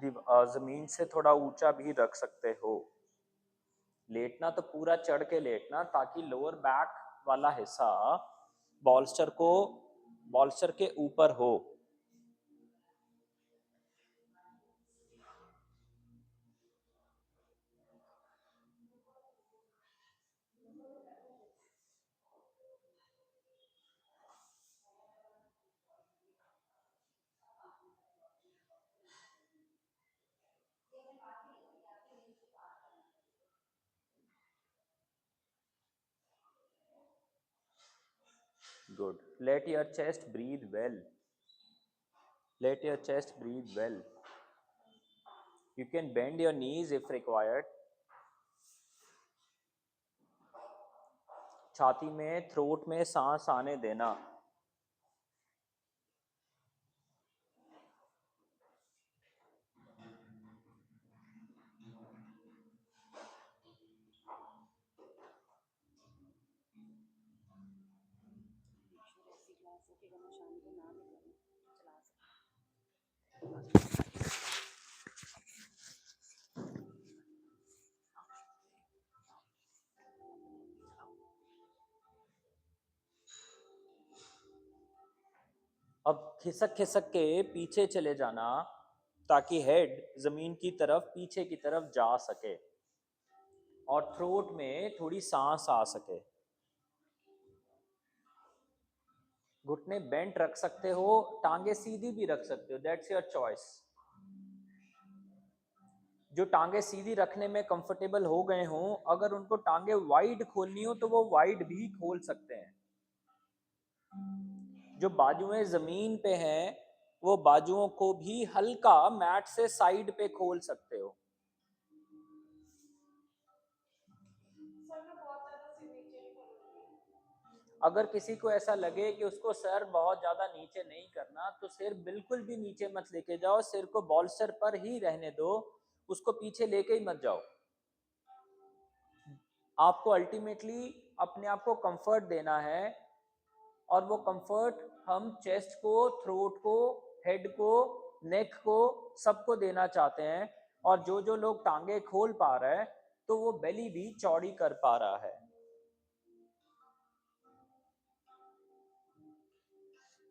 जमीन से थोड़ा ऊंचा भी रख सकते हो। लेटना तो पूरा चढ़ के लेटना, ताकि लोअर बैक वाला हिस्सा बॉल्स्टर के ऊपर हो। Good. Let your chest breathe well. Let your chest breathe well. You can bend your knees if required. छाती में, थ्रोट में सांस आने देना। अब खिसक खिसक के पीछे चले जाना, ताकि हेड जमीन की तरफ, पीछे की तरफ जा सके और थ्रोट में थोड़ी सांस आ सके। घुटने बेंट रख सकते हो, टांगे सीधी भी रख सकते हो, दैट्स योर चॉइस। जो टांगे सीधी रखने में कंफर्टेबल हो गए हों, अगर उनको टांगे वाइड खोलनी हो तो वो वाइड भी खोल सकते हैं। जो बाजुएं जमीन पे हैं, वो बाजुओं को भी हल्का मैट से साइड पे खोल सकते हो। अगर किसी को ऐसा लगे कि उसको सर बहुत ज्यादा नीचे नहीं करना, तो सिर बिल्कुल भी नीचे मत लेके जाओ, सिर को बॉल्स्टर पर ही रहने दो, उसको पीछे लेके ही मत जाओ। आपको अल्टीमेटली अपने आप को कंफर्ट देना है, और वो कंफर्ट हम चेस्ट को, थ्रोट को, हेड को, नेक को, सबको देना चाहते हैं। और जो जो लोग टांगे खोल पा रहे हैं, तो वो बेली भी चौड़ी कर पा रहा है।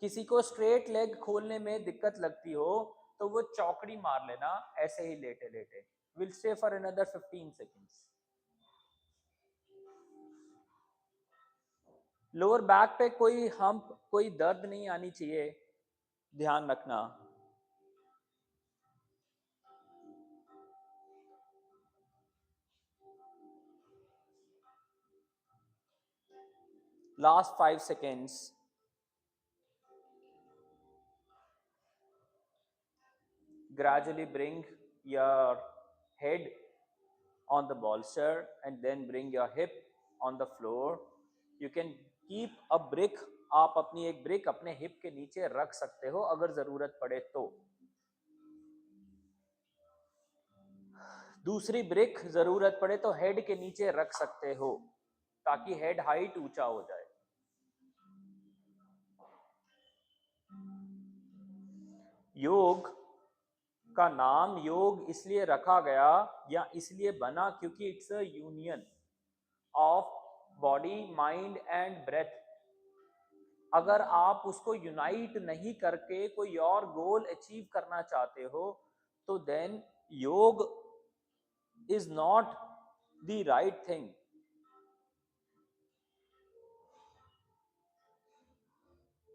किसी को स्ट्रेट लेग खोलने में दिक्कत लगती हो, तो वो चौकड़ी मार लेना ऐसे ही लेटे लेटे। Will stay for another 15 seconds. Lower back पे कोई हम्प, कोई दर्द नहीं आनी चाहिए, ध्यान रखना। Last 5 seconds. Gradually bring your head on the bolster and then bring your hip on the floor. You can keep a brick. आप अपनी एक ब्रिक अपने हिप के नीचे रख सकते हो अगर जरूरत पड़े तो। दूसरी ब्रिक जरूरत पड़े तो हेड के नीचे रख सकते हो, ताकि हेड हाइट ऊंचा हो जाए। योग का नाम योग इसलिए रखा गया या इसलिए बना क्योंकि it's a union of body, mind and breath. अगर आप उसको यूनाइट नहीं करके कोई और गोल अचीव करना चाहते हो, तो देन योग is not the right thing.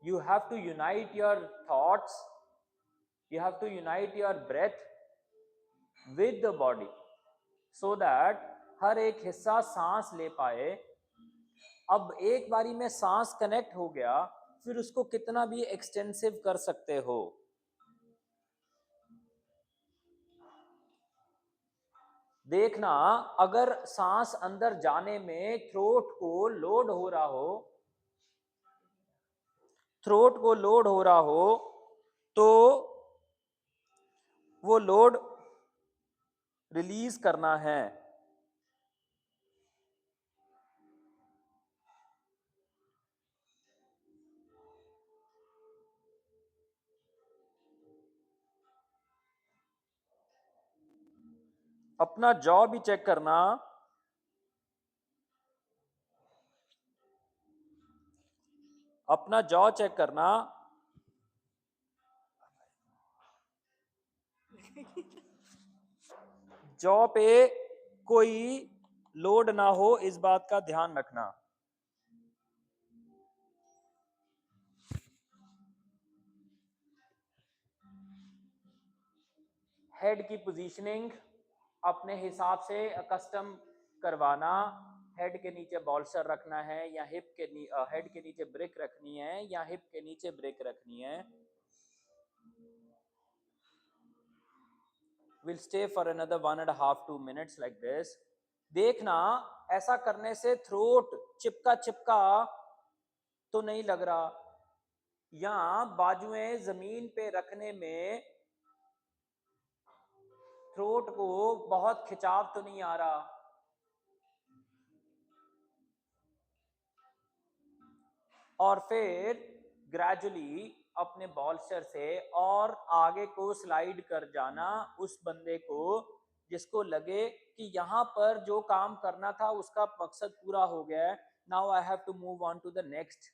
You have to unite your thoughts, you have to unite your breath with the body, so that हर एक हिस्सा सांस ले पाए। अब एक बारी में सांस कनेक्ट हो गया, फिर उसको कितना भी एक्सटेंसिव कर सकते हो। देखना, अगर सांस अंदर जाने में थ्रोट को लोड हो रहा हो, तो वो लोड रिलीज करना है। अपना जॉ भी चेक करना, अपना जॉ चेक करना। जॉ पे कोई लोड ना हो, इस बात का ध्यान रखना। हेड की पोजीशनिंग अपने हिसाब से कस्टम करवाना। हेड के नीचे बॉल्सर रखना है या हिप के हेड के नीचे ब्रेक रखनी है या हिप के नीचे ब्रेक रखनी है। Will stay for another 1.5-2 minutes like this. देखना ऐसा करने से थ्रोट चिपका चिपका तो नहीं लग रहा, या बाजुएं जमीन पे रखने में थ्रोट को बहुत खिंचाव तो नहीं आ रहा। और फिर ग्रेजुअली अपने बॉल्स्टर से और आगे को स्लाइड कर जाना उस बंदे को जिसको लगे कि यहां पर जो काम करना था उसका मकसद पूरा हो गया है, now I have to move on to the next.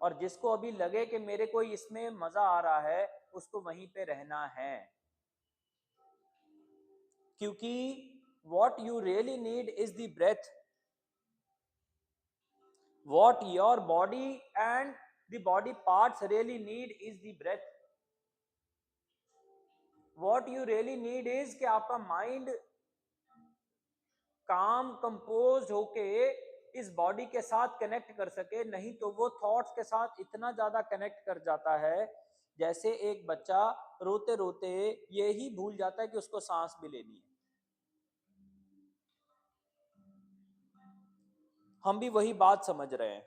और जिसको अभी लगे कि मेरे को इसमें मजा आ रहा है उसको वहीं पे रहना है, क्योंकि what you really need is the breath. What your body and the body parts really need is the breath. What you really need is कि आपका माइंड काम कंपोज होके इस बॉडी के साथ कनेक्ट कर सके, नहीं तो वो थॉट्स के साथ इतना ज्यादा कनेक्ट कर जाता है जैसे एक बच्चा रोते रोते ये ही भूल जाता है कि उसको सांस भी लेनी है। हम भी वही बात समझ रहे हैं।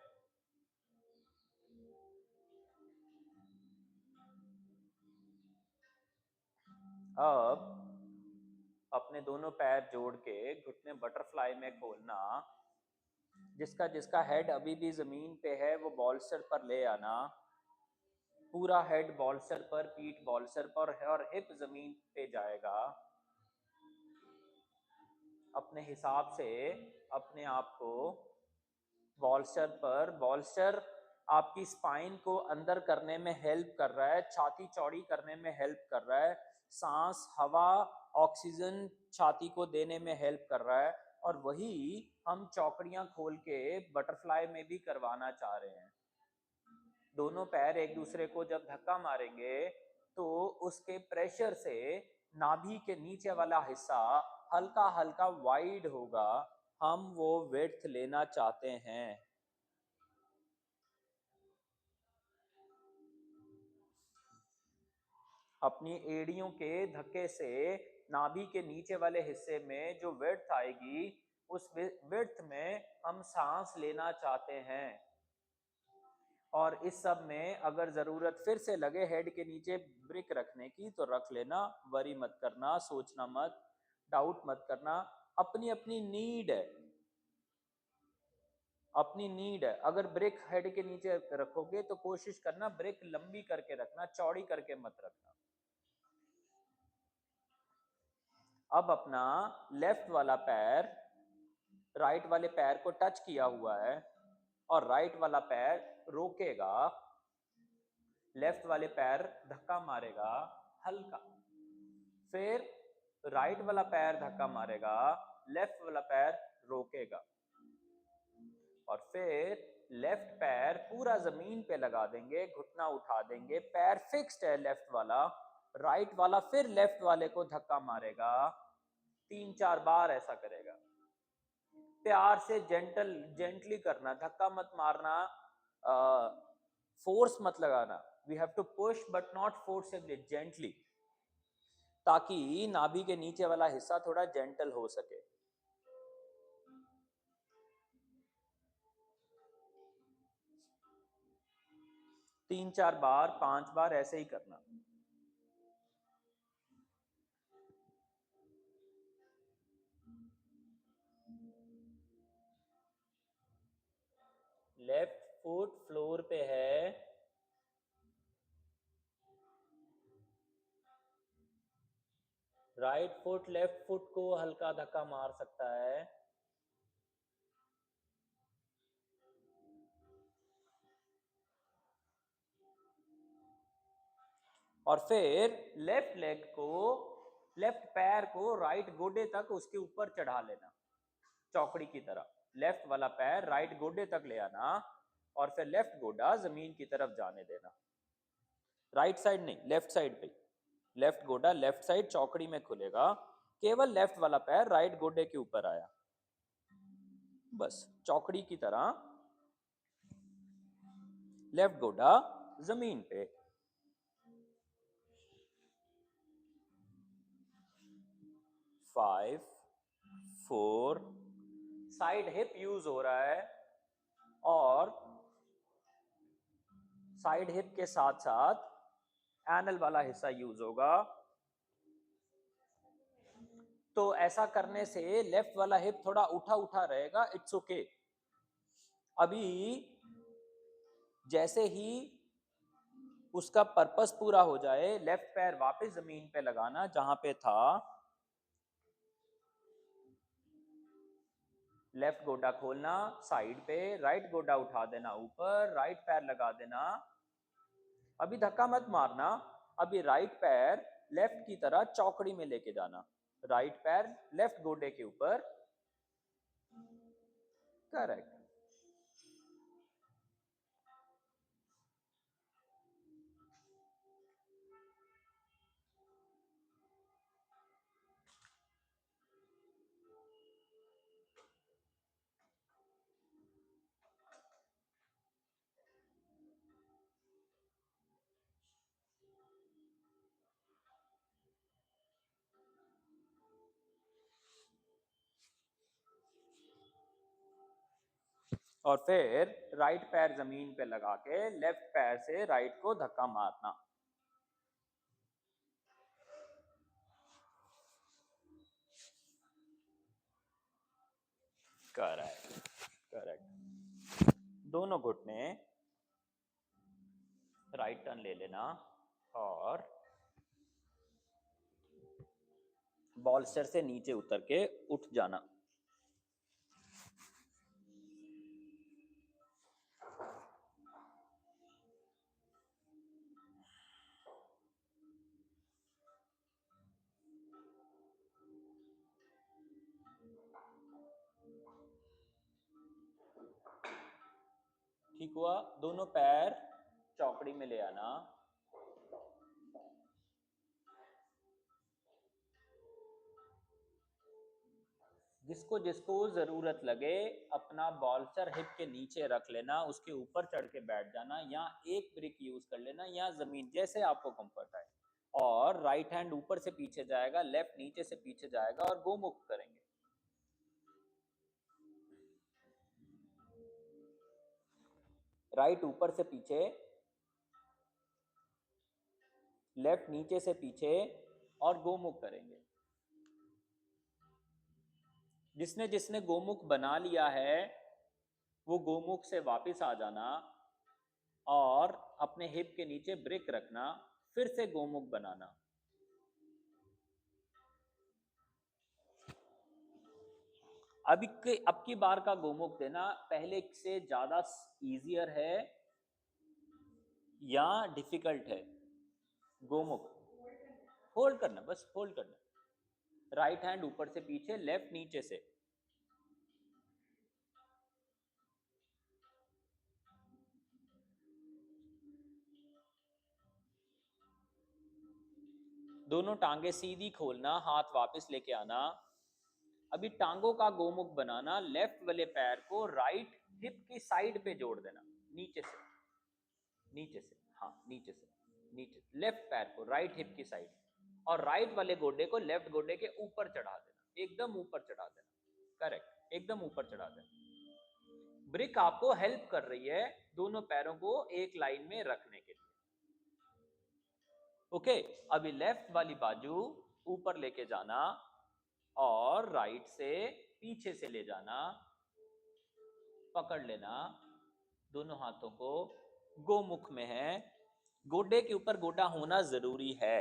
अब अपने दोनों पैर जोड़ के घुटने बटरफ्लाई में खोलना, जिसका जिसका हेड अभी भी जमीन पे है वो बॉल्स्टर पर ले आना, पूरा हेड बॉल्स्टर पर, पीठ बॉल्स्टर पर है और हिप जमीन पे जाएगा। अपने हिसाब से अपने आप को बॉल्स्टर पर, बॉल्स्टर आपकी स्पाइन को अंदर करने में हेल्प कर रहा है, छाती चौड़ी करने में हेल्प कर रहा है, सांस हवा ऑक्सीजन छाती को देने में हेल्प कर रहा है, और वही हम चौकड़ियां खोल के बटरफ्लाई में भी करवाना चाह रहे हैं। दोनों पैर एक दूसरे को जब धक्का मारेंगे तो उसके प्रेशर से नाभि के नीचे वाला हिस्सा हल्का हल्का वाइड होगा। हम वो विड्थ लेना चाहते हैं। अपनी एड़ियों के धक्के से नाभि के नीचे वाले हिस्से में जो विड्थ आएगी उस विड्थ में हम सांस लेना चाहते हैं। और इस सब में अगर जरूरत फिर से लगे हेड के नीचे ब्रिक रखने की तो रख लेना, वरी मत करना, सोचना मत, डाउट मत करना। अपनी अपनी नीड है, अपनी नीड है। अगर ब्रिक हेड के नीचे रखोगे तो कोशिश करना ब्रिक लंबी करके रखना, चौड़ी करके मत रखना। अब अपना लेफ्ट वाला पैर राइट वाले पैर को टच किया हुआ है और राइट वाला पैर रोकेगा, लेफ्ट वाले पैर धक्का मारेगा हल्का, फिर राइट वाला पैर धक्का मारेगा, लेफ्ट वाला पैर रोकेगा, और फिर लेफ्ट पैर पूरा जमीन पे लगा देंगे, घुटना उठा देंगे, पैर फिक्स्ड है लेफ्ट वाला, राइट वाला फिर लेफ्ट वाले को धक्का मारेगा, 3-4 बार ऐसा करेगा। प्यार से जेंटली करना, धक्का मत मारना, फोर्स मत लगाना। We have to push but not forcefully, gently, ताकि नाभि के नीचे वाला हिस्सा थोड़ा जेंटल हो सके। तीन चार बार, 5 बार ऐसे ही करना। लेफ्ट फुट फ्लोर पे है, राइट फुट लेफ्ट फुट को हल्का धक्का मार सकता है, और फिर लेफ्ट लेग को, लेफ्ट पैर को राइट गोडे तक उसके ऊपर चढ़ा लेना, चौकड़ी की तरह। लेफ्ट वाला पैर राइट गोडे तक ले आना और फिर लेफ्ट गोडा जमीन की तरफ जाने देना। राइट साइड नहीं, लेफ्ट साइड पे। लेफ्ट गोडा लेफ्ट साइड चौकड़ी में खुलेगा, केवल लेफ्ट वाला पैर राइट गोडे के ऊपर आया, बस चौकड़ी की तरह लेफ्ट गोडा जमीन पे। 5 4, साइड हिप यूज हो रहा है और साइड हिप के साथ साथ एनल वाला हिस्सा यूज होगा। तो ऐसा करने से लेफ्ट वाला हिप थोड़ा उठा उठा रहेगा, इट्स ओके। अभी जैसे ही उसका पर्पस पूरा हो जाए, लेफ्ट पैर वापस जमीन पे लगाना जहां पे था, लेफ्ट गोडा खोलना साइड पे, राइट गोडा उठा देना ऊपर, राइट पैर लगा देना। अभी धक्का मत मारना, अभी राइट पैर लेफ्ट की तरह चौकड़ी में लेके जाना, राइट पैर लेफ्ट गोडे के ऊपर, करेक्ट। और फिर राइट पैर जमीन पे लगा के लेफ्ट पैर से राइट को धक्का मारना। Correct correct. दोनों घुटने राइट टर्न ले लेना और बॉल्स्टर से नीचे उतर के उठ जाना। ठीक हुआ, दोनों पैर चौकड़ी में ले आना। जिसको जिसको जरूरत लगे अपना बॉल्स्टर हिप के नीचे रख लेना, उसके ऊपर चढ़ के बैठ जाना, या एक ब्रिक यूज कर लेना या जमीन, जैसे आपको कंफर्ट आए। और राइट हैंड ऊपर से पीछे जाएगा, लेफ्ट नीचे से पीछे जाएगा और गोमुख करेंगे। राइट ऊपर से पीछे, लेफ्ट नीचे से पीछे और गोमुख करेंगे। जिसने जिसने गोमुख बना लिया है वो गोमुख से वापस आ जाना और अपने हिप के नीचे ब्रिक रखना, फिर से गोमुख बनाना। अब की बार का गोमुख देना पहले से ज्यादा इजियर है या डिफिकल्ट है? गोमुख होल्ड करना, बस होल्ड करना। राइट हैंड ऊपर से पीछे, लेफ्ट नीचे से। दोनों टांगे सीधी खोलना, हाथ वापस लेके आना। अभी टांगों का गोमुख बनाना, लेफ्ट वाले पैर को राइट हिप की साइड पे जोड़ देना, नीचे से, नीचे से, हाँ नीचे से, नीचे लेफ्ट पैर को राइट हिप की साइड, और राइट वाले गोडे को लेफ्ट गोडे के ऊपर चढ़ा देना, एकदम ऊपर चढ़ा देना। करेक्ट, एकदम ऊपर चढ़ा देना। ब्रिक आपको हेल्प कर रही है दोनों पैरों को एक लाइन में रखने के लिए। ओके, अभी लेफ्ट वाली बाजू ऊपर लेके जाना और राइट से पीछे से ले जाना, पकड़ लेना दोनों हाथों को, गोमुख में है। गोडे के ऊपर गोडा होना जरूरी है।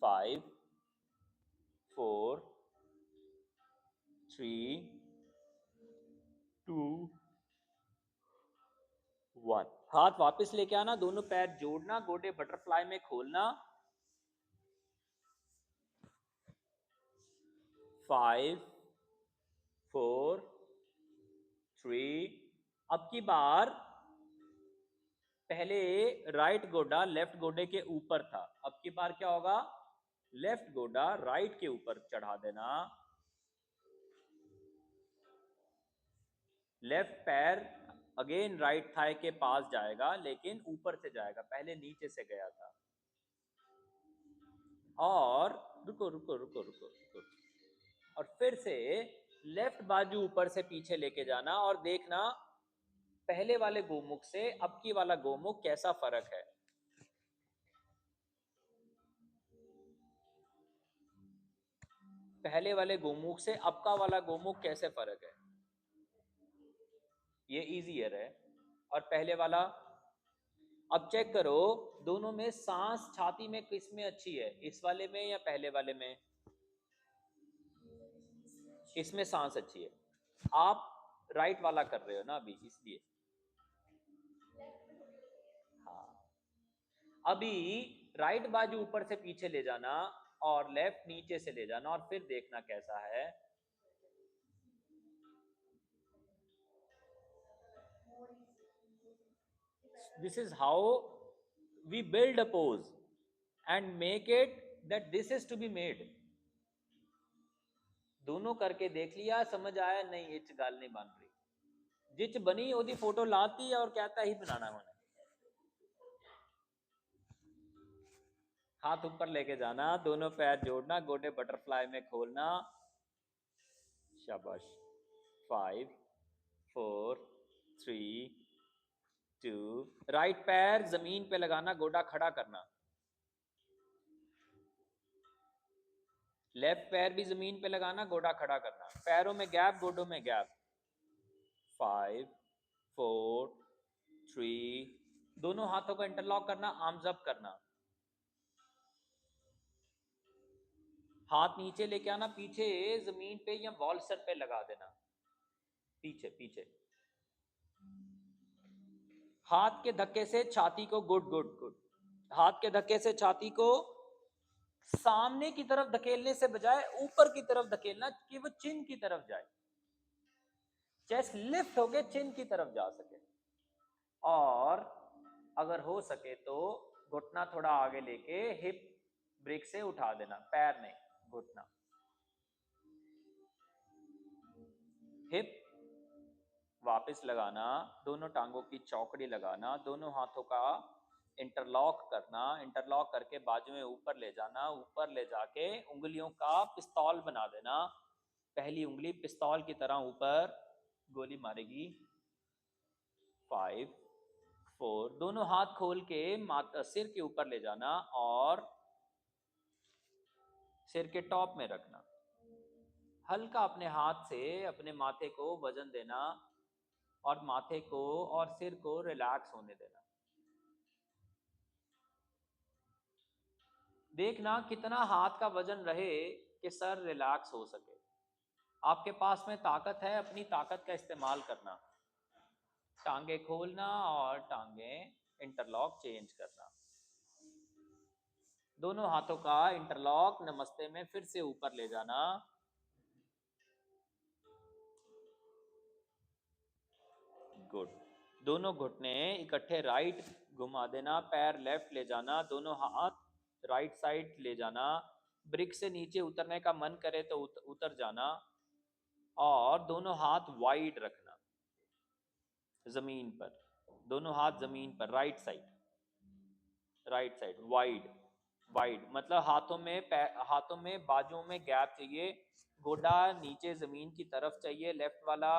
5 4 3 2 1। हाथ वापस लेके आना, दोनों पैर जोड़ना, गोडे बटरफ्लाई में खोलना। 5 4 3। अब की बार पहले राइट गोडा लेफ्ट गोडे के ऊपर था, अब की बार क्या होगा, लेफ्ट गोडा राइट के ऊपर चढ़ा देना। लेफ्ट पैर अगेन राइट थाई के पास जाएगा, लेकिन ऊपर से जाएगा, पहले नीचे से गया था। और रुको रुको रुको रुको रुको, और फिर से लेफ्ट बाजू ऊपर से पीछे लेके जाना और देखना पहले वाले गोमुख से अब की वाला गोमुख कैसा फर्क है। पहले वाले गोमुख से अब का वाला गोमुख कैसे फर्क है, ये इजियर है। और पहले वाला, अब चेक करो दोनों में सांस छाती में किस में अच्छी है, इस वाले में या पहले वाले में। इसमें सांस अच्छी है। आप राइट वाला कर रहे हो ना अभी, इसलिए। हाँ, अभी राइट बाजू ऊपर से पीछे ले जाना और लेफ्ट नीचे से ले जाना, और फिर देखना कैसा है। This is how we build a pose and make it that this is to be made। दोनों करके देख लिया, समझ आया नहीं, इच गाल नहीं बन रही, जिच बनी ओदी फोटो लाती है और कहता ही बनाना मैंने। हाथ ऊपर लेके जाना, दोनों पैर जोड़ना, गोडे बटरफ्लाई में खोलना। शाबाश। 5 4 3 2। राइट पैर जमीन पे लगाना, गोडा खड़ा करना। लेफ्ट पैर भी जमीन पे लगाना, गोडा खड़ा करना, पैरों में गैप, गोडों में गैप। 5 4 3। दोनों हाथों को इंटरलॉक करना, आर्म्स अप करना। हाथ नीचे लेके आना, पीछे जमीन पे या वॉल सर पे लगा देना, पीछे पीछे। हाथ के धक्के से छाती को, गुड गुड गुड, हाथ के धक्के से छाती को सामने की तरफ धकेलने से बजाय ऊपर की तरफ धकेलना कि वो चिन की तरफ जाए, चेस्ट लिफ्ट होके चिन की तरफ जा सके। और अगर हो सके तो घुटना थोड़ा आगे लेके हिप ब्रेक से उठा देना, पैर नहीं घुटना। हिप वापस लगाना, दोनों टांगों की चौकड़ी लगाना, दोनों हाथों का इंटरलॉक करना, इंटरलॉक करके बाजू में ऊपर ले जाना, ऊपर ले जाके उंगलियों का पिस्तौल बना देना। पहली उंगली पिस्तौल की तरह ऊपर गोली मारेगी। 5 4। दोनों हाथ खोल के सिर के ऊपर ले जाना और सिर के टॉप में रखना। हल्का अपने हाथ से अपने माथे को वजन देना और माथे को और सिर को रिलैक्स होने देना। देखना कितना हाथ का वजन रहे कि सर रिलैक्स हो सके। आपके पास में ताकत है, अपनी ताकत का इस्तेमाल करना। टांगे खोलना और टांगे इंटरलॉक चेंज करना। दोनों हाथों का इंटरलॉक नमस्ते में फिर से ऊपर ले जाना। गुड। दोनों घुटने इकट्ठे राइट घुमा देना, पैर लेफ्ट ले जाना, दोनों हाथ राइट साइड ले जाना। ब्रिक से नीचे उतरने का मन करे तो उतर जाना और दोनों हाथ वाइड रखना जमीन पर, दोनों हाथ जमीन पर, राइट साइड वाइड। वाइड मतलब हाथों में बाजुओं में गैप चाहिए, गोडा नीचे जमीन की तरफ चाहिए, लेफ्ट वाला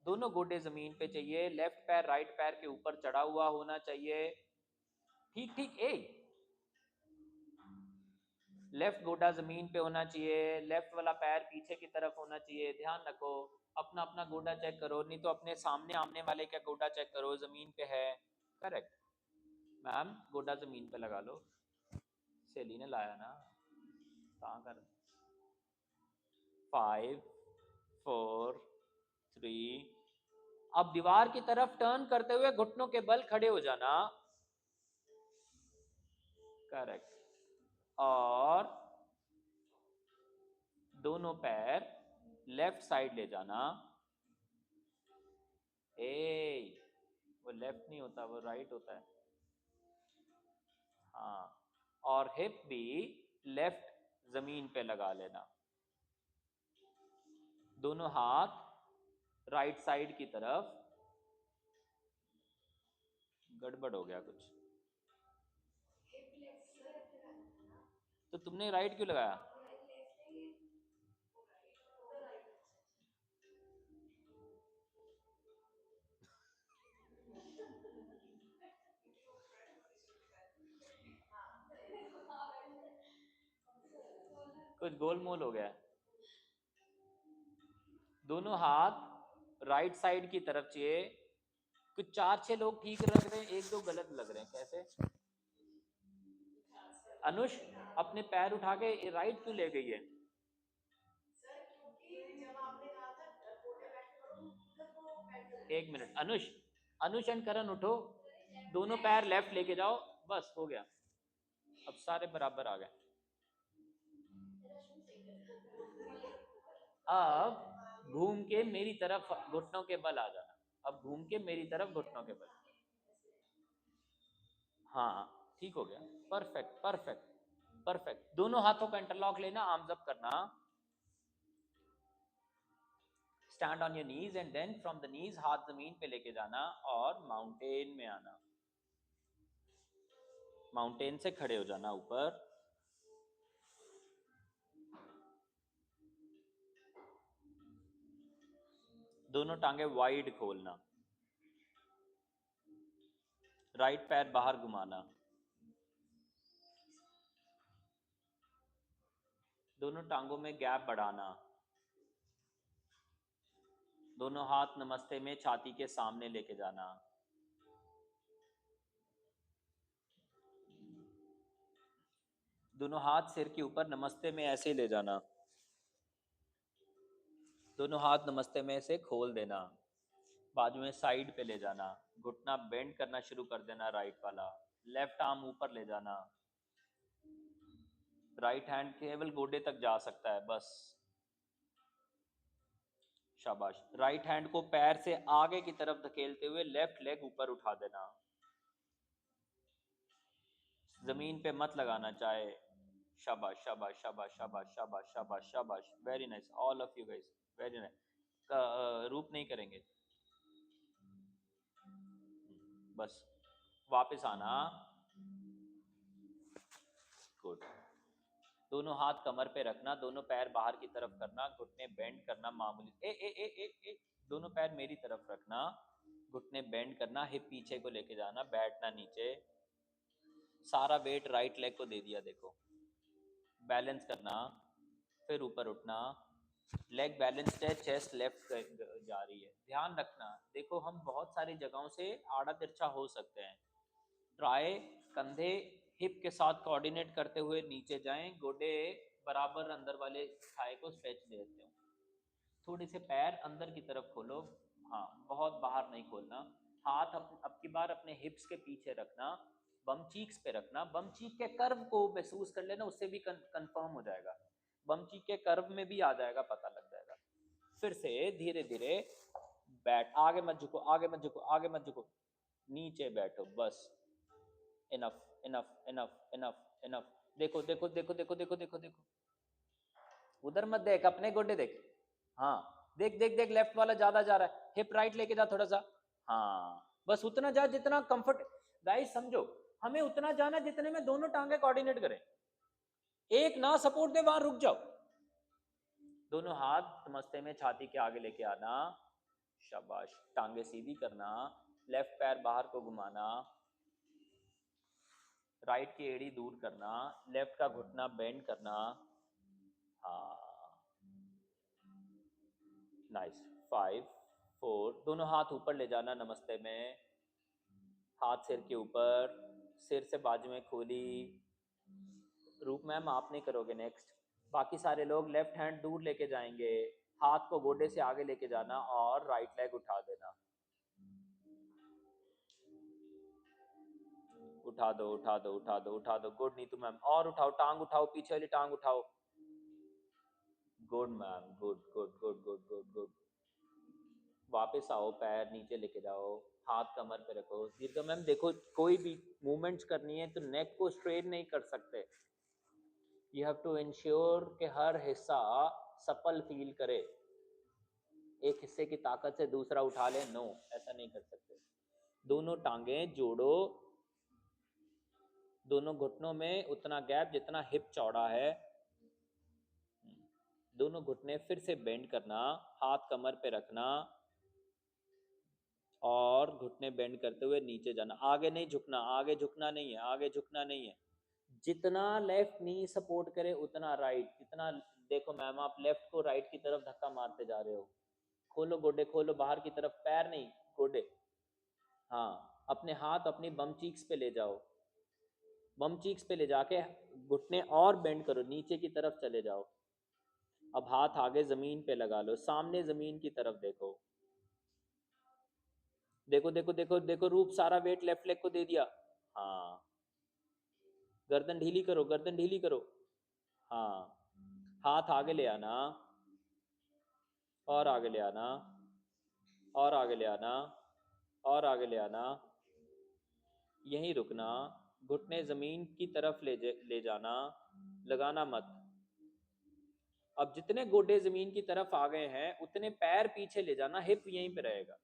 दोनों गोडे जमीन पे चाहिए, लेफ्ट पैर राइट पैर के ऊपर चढ़ा हुआ होना चाहिए। ठीक ठीक। लेफ्ट गोडा जमीन पे होना चाहिए, लेफ्ट वाला पैर पीछे की तरफ होना चाहिए। ध्यान रखो, अपना अपना गोडा चेक करो, नहीं तो अपने सामने आमने वाले का गोडा चेक करो, जमीन पे है। करेक्ट मैम, गोडा जमीन पे लगा लो। सहेली ने लाया ना कहाँ कर 5 4 3 अब दीवार की तरफ टर्न करते हुए घुटनों के बल खड़े हो जाना करेक्ट और दोनों पैर लेफ्ट साइड ले जाना वो लेफ्ट नहीं होता वो राइट होता है हाँ और हिप भी लेफ्ट जमीन पे लगा लेना दोनों हाथ राइट साइड की तरफ गड़बड़ हो गया कुछ तो तुमने राइट क्यों लगाया कुछ गोलमोल हो गया दोनों हाथ राइट साइड की तरफ चाहिए कुछ 4-6 लोग ठीक लग रहे हैं 1-2 गलत लग रहे हैं कैसे अनुष अपने पैर उठा के राइट क्यों ले गई है एक मिनट अनुष अनुष एंड करण उठो दोनों पैर लेफ्ट लेके जाओ बस हो गया अब सारे बराबर आ गए अब घूम के मेरी तरफ घुटनों के बल आ जाना अब घूम के मेरी तरफ घुटनों के बल हाँ ठीक हो गया परफेक्ट परफेक्ट परफेक्ट दोनों हाथों का इंटरलॉक लेना आर्म्स अप करना stand on your knees and then from the knees हाथ जमीन पे लेके जाना और माउंटेन में आना माउंटेन से खड़े हो जाना ऊपर दोनों टांगे वाइड खोलना राइट पैर बाहर घुमाना दोनों टांगों में गैप बढ़ाना दोनों हाथ नमस्ते में छाती के सामने लेके जाना दोनों हाथ सिर के ऊपर नमस्ते में ऐसे ले जाना दोनों हाथ नमस्ते में से खोल देना बाजू में साइड पे ले जाना घुटना बेंड करना शुरू कर देना राइट वाला लेफ्ट आर्म ऊपर ले जाना राइट हैंड केवल गोडे तक जा सकता है बस शाबाश राइट हैंड को पैर से आगे की तरफ धकेलते हुए लेफ्ट लेग ऊपर उठा देना जमीन पे मत लगाना चाहे शाबाश शाबाश शाबाश शाबाश शाबाश शाबाश शाबाश very nice all of you guys very nice रूप नहीं करेंगे बस वापस आना गुड दोनों हाथ कमर पे रखना दोनों पैर बाहर की तरफ करना घुटने बेंड करना मामूली ए दोनों पैर मेरी तरफ रखना घुटने बेंड करना हिप पीछे को लेके जाना बैठना नीचे सारा वेट राइट लेग को दे दिया देखो बैलेंस करना फिर ऊपर उठना लेग बैलेंस है चेस्ट लेफ्ट जा रही है ध्यान रखना देखो हम बहुत सारी जगहों से आड़ा तिरछा हो सकते हैं ट्राई कंधे हिप के साथ कोऑर्डिनेट करते हुए नीचे जाएं गोडे बराबर अंदर वाले थाई को स्ट्रेच देते हो थोड़े से पैर अंदर की तरफ खोलो हाँ बहुत बाहर नहीं खोलना हाथ अब की बार अपने हिप्स के पीछे रखना बम चीक्स पे रखना बम चीक के कर्व को महसूस कर लेना उससे भी कंफर्म हो जाएगा बम चीक के कर्व में भी आ जाएगा पता लग जाएगा फिर से धीरे धीरे बैठ आगे मत झुको आगे मत झुको आगे मत झुको नीचे बैठो बस enough enough enough enough enough देखो देखो देखो देखो देखो देखो देखो उधर मत देख अपने गोडे देख हाँ देख देख देख लेफ्ट वाला ज्यादा जा रहा है हिप राइट लेके जा थोड़ा सा हाँ बस उतना जा जितना कंफर्ट गाइस समझो हमें उतना जाना जितने में दोनों टांगे कोऑर्डिनेट करें एक ना सपोर्ट दे वहां रुक जाओ दोनों हाथ नमस्ते में छाती के आगे लेके आना शाबाश टांगे सीधी करना लेफ्ट पैर बाहर को घुमाना राइट की एड़ी दूर करना लेफ्ट का घुटना बेंड करना हाँ नाइस 5 4 दोनों हाथ ऊपर ले जाना नमस्ते में हाथ सिर के ऊपर सिर से बाजू में खोली रूप मैम आप नहीं करोगे नेक्स्ट। बाकी सारे लोग लेफ्ट हैंड दूर लेके जाएंगे, हाथ को गोडे से आगे लेके जाना और राइट लेग उठा देना। उठा दो उठा दो उठा दो उठा दो, गुड नीतू मैम, और उठाओ, टांग उठाओ, पीछे वाली टांग उठाओ, good ma'am, good good good good good good. वापस आओ, पैर नीचे लेके जाओ, हाथ कमर पे रखो। दीर्घा मैम देखो, कोई भी मूवमेंट्स करनी है तो नेक को स्ट्रेट नहीं कर सकते, यू हैव टू इंश्योर कि हर हिस्सा सफल फील करे, एक हिस्से की ताकत से दूसरा उठा ले, नो ऐसा नहीं कर सकते। दोनों टांगे जोड़ो, दोनों घुटनों में उतना गैप जितना हिप चौड़ा है, दोनों घुटने फिर से बेंड करना, हाथ कमर पे रखना और घुटने बेंड करते हुए नीचे जाना, आगे नहीं झुकना, आगे झुकना नहीं है, आगे झुकना नहीं है। जितना लेफ्ट नी सपोर्ट करे उतना राइट, इतना देखो मैम आप लेफ्ट को राइट की तरफ धक्का मारते जा रहे हो। खोलो गोडे, खोलो बाहर की तरफ, पैर नहीं गोडे। हाँ, अपने हाथ अपनी बम चीक्स पे ले जाओ, बम चीक्स पे ले जाके घुटने और बेंड करो, नीचे की तरफ चले जाओ। अब हाथ आगे जमीन पे लगा लो, सामने जमीन की तरफ देखो, देखो देखो देखो देखो, रूप सारा वेट लेफ्ट लेग को दे दिया। हाँ, गर्दन ढीली करो, गर्दन ढीली करो। हाँ, हाथ आगे ले आना और आगे ले आना और आगे ले आना और आगे ले आना, यहीं रुकना, घुटने जमीन की तरफ ले जाना, लगाना मत। अब जितने गोडे जमीन की तरफ आ गए हैं उतने पैर पीछे ले जाना, हिप यहीं पे रहेगा,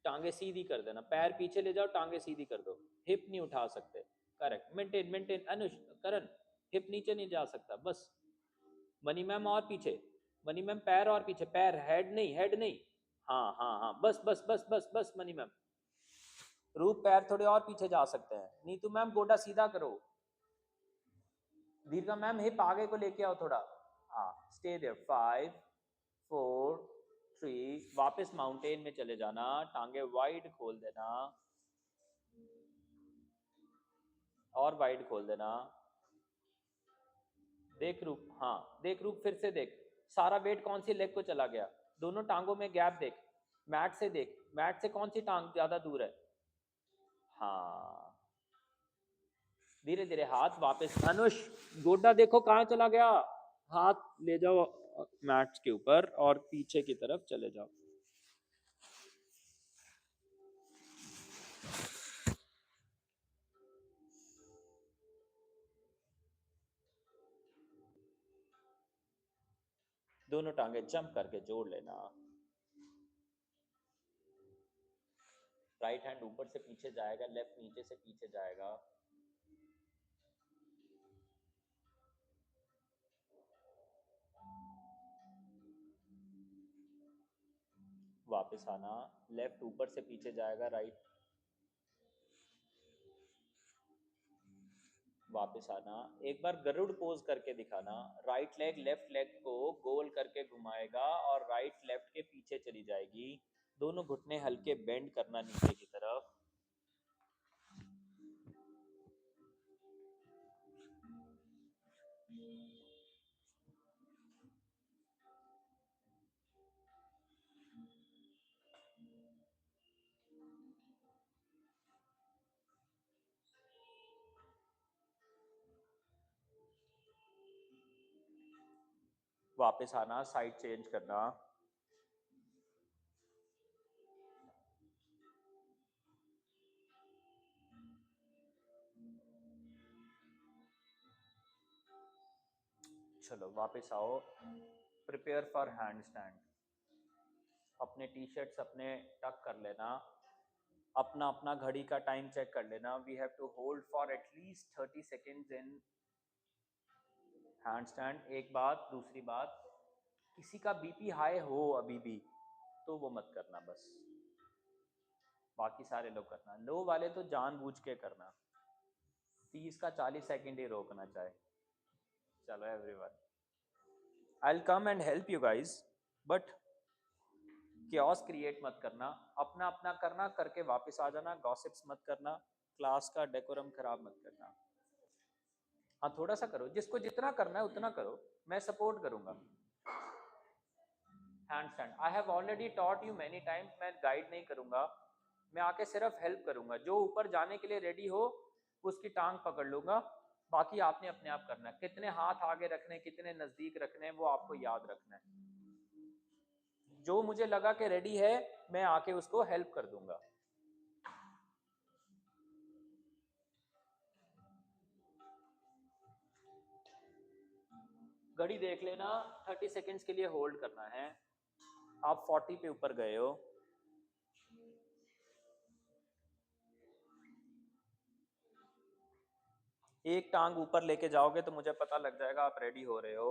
टांगे सीधी कर देना, पैर पीछे ले जाओ, टांगे सीधी कर दो, हिप नहीं उठा सकते। करेक्ट, मेंटेन मेंटेन, अनुष करण, हिप नीचे नहीं जा सकता, बस। मनी मैम और पीछे, मनी मैम पैर और पीछे, पैर, हेड नहीं, हेड नहीं। हाँ हाँ हाँ, बस बस बस बस बस मनी मैम। रूप पैर थोड़े और पीछे जा सकते हैं, नीतू मैम गोडा सीधा करो। दीर्घा मैम हिप आगे को लेके आओ थोड़ा। हाँ, स्टे देयर, 5 4 3, वापस माउंटेन में चले जाना, टांगे वाइड खोल देना और वाइड खोल देना। देख रूप, हाँ देख रूप, फिर से देख, सारा वेट कौन सी लेग को चला गया, दोनों टांगों में गैप देख, मैट से देख, मैट से कौन सी टांग ज्यादा दूर है। हाँ, धीरे धीरे हाथ वापस, अनुष गोडा देखो कहाँ चला गया, हाथ ले जाओ मैट के ऊपर और पीछे की तरफ चले जाओ। दोनों टांगे जंप करके जोड़ लेना, राइट हैंड ऊपर से पीछे जाएगा, लेफ्ट नीचे से पीछे जाएगा। वापस आना, लेफ्ट ऊपर से पीछे जाएगा, राइट वापस आना। एक बार गरुड़ पोज करके दिखाना, राइट लेग लेफ्ट लेग को गोल करके घुमाएगा और राइट लेफ्ट के पीछे चली जाएगी, दोनों घुटने हल्के बेंड करना नीचे की तरफ। वापस आना, साइड चेंज करना, चलो वापस आओ, प्रिपेयर फॉर हैंड स्टैंड। अपने टी शर्ट्स अपने टक कर लेना, अपना अपना घड़ी का टाइम चेक कर लेना। We have to hold for at least 30 seconds in handstand. एक बात, दूसरी बात, किसी का बीपी हाई हो अभी भी तो वो मत करना, बस बाकी सारे लोग करना, लो वाले तो जानबूझ के करना, 30 का 40 सेकेंड ही रोकना चाहे। चलो everyone, I will come and help you guys, but chaos create मत करना, अपना अपना करना, करके वापस आ जाना, गॉसिप्स मत करना, क्लास का डेकोरम खराब मत करना। हाँ थोड़ा सा करो, जिसको जितना करना है उतना करो, मैं सपोर्ट करूंगा। Hand stand I have already taught you many times, मैं गाइड नहीं करूंगा, मैं आके सिर्फ हेल्प करूंगा। जो ऊपर जाने के लिए रेडी हो उसकी टांग पकड़ लूंगा, बाकी आपने अपने आप करना है। कितने हाथ आगे रखने, कितने नजदीक रखने, वो आपको याद रखना है। जो मुझे लगा कि रेडी है मैं आके उसको हेल्प कर दूंगा। घड़ी देख लेना, 30 सेकेंड्स के लिए होल्ड करना है। आप 40 पे ऊपर गए हो। एक टांग ऊपर लेके जाओगे तो मुझे पता लग जाएगा आप रेडी हो रहे हो।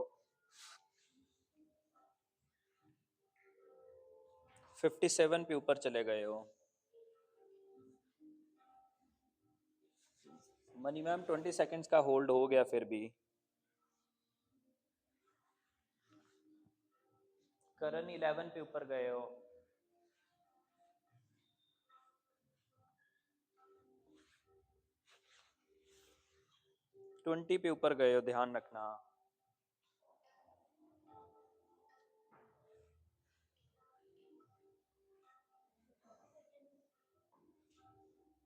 57 पे ऊपर चले गए हो। मनी मैम 20 सेकेंड्स का होल्ड हो गया फिर भी। करण 11 पे ऊपर गए हो। ट्वेंटी पे ऊपर गए हो, ध्यान रखना।